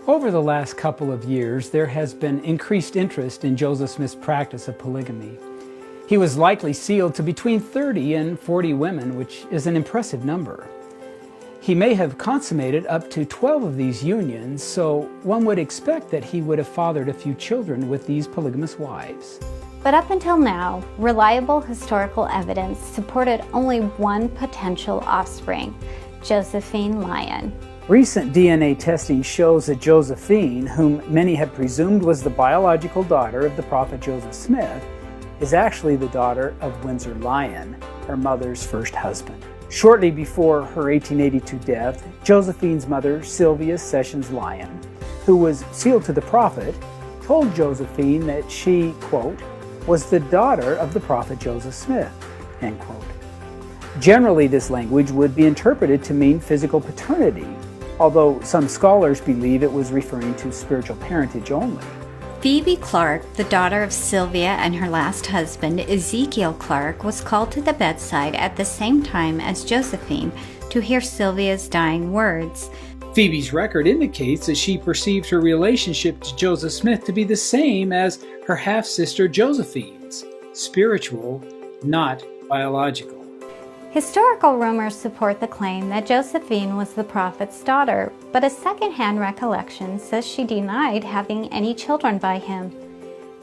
Over the last couple of years, there has been increased interest in Joseph Smith's practice of polygamy. He was likely sealed to between 30 and 40 women, which is an impressive number. He may have consummated up to 12 of these unions, so one would expect that he would have fathered a few children with these polygamous wives. But up until now, reliable historical evidence supported only one potential offspring, Josephine Lyon. Recent DNA testing shows that Josephine, whom many had presumed was the biological daughter of the prophet Joseph Smith, is actually the daughter of Windsor Lyon, her mother's first husband. Shortly before her 1882 death, Josephine's mother, Sylvia Sessions Lyon, who was sealed to the prophet, told Josephine that she, quote, was the daughter of the prophet Joseph Smith, end quote. Generally, this language would be interpreted to mean physical paternity, although some scholars believe it was referring to spiritual parentage only. Phoebe Clark, the daughter of Sylvia and her last husband, Ezekiel Clark, was called to the bedside at the same time as Josephine to hear Sylvia's dying words. Phoebe's record indicates that she perceived her relationship to Joseph Smith to be the same as her half-sister Josephine's, spiritual, not biological. Historical rumors support the claim that Josephine was the prophet's daughter, but a second-hand recollection says she denied having any children by him.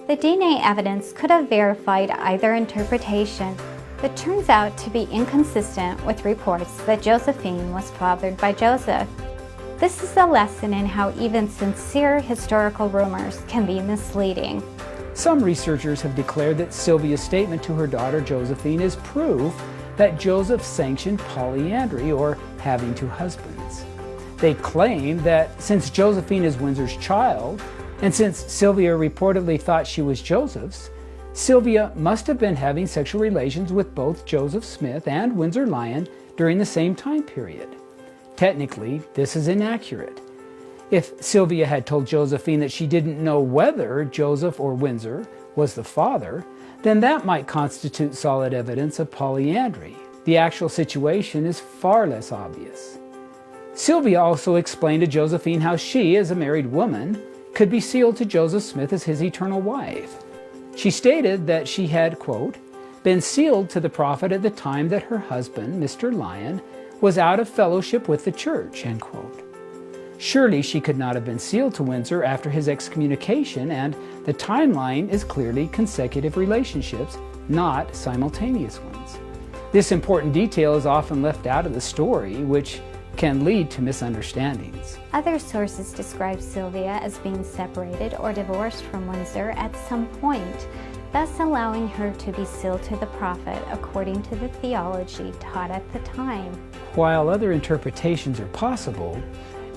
The DNA evidence could have verified either interpretation, but turns out to be inconsistent with reports that Josephine was fathered by Joseph. This is a lesson in how even sincere historical rumors can be misleading. Some researchers have declared that Sylvia's statement to her daughter Josephine is proof that Joseph sanctioned polyandry, or having two husbands. They claim that since Josephine is Windsor's child, and since Sylvia reportedly thought she was Joseph's, Sylvia must have been having sexual relations with both Joseph Smith and Windsor Lyon during the same time period. Technically, this is inaccurate. If Sylvia had told Josephine that she didn't know whether Joseph or Windsor was the father, then that might constitute solid evidence of polyandry. The actual situation is far less obvious. Sylvia also explained to Josephine how she, as a married woman, could be sealed to Joseph Smith as his eternal wife. She stated that she had, quote, been sealed to the prophet at the time that her husband, Mr. Lyon, was out of fellowship with the church, end quote. Surely she could not have been sealed to Windsor after his excommunication, and the timeline is clearly consecutive relationships, not simultaneous ones. This important detail is often left out of the story, which can lead to misunderstandings. Other sources describe Sylvia as being separated or divorced from Windsor at some point, thus allowing her to be sealed to the prophet according to the theology taught at the time. While other interpretations are possible,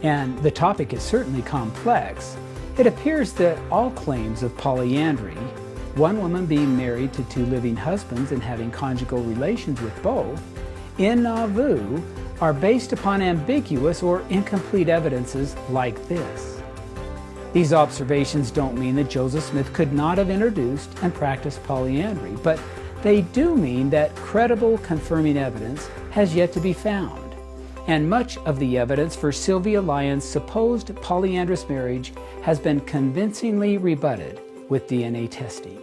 and the topic is certainly complex, it appears that all claims of polyandry, one woman being married to two living husbands and having conjugal relations with both, in Nauvoo, are based upon ambiguous or incomplete evidences like this. These observations don't mean that Joseph Smith could not have introduced and practiced polyandry, but they do mean that credible confirming evidence has yet to be found. And much of the evidence for Sylvia Lyon's supposed polyandrous marriage has been convincingly rebutted with DNA testing.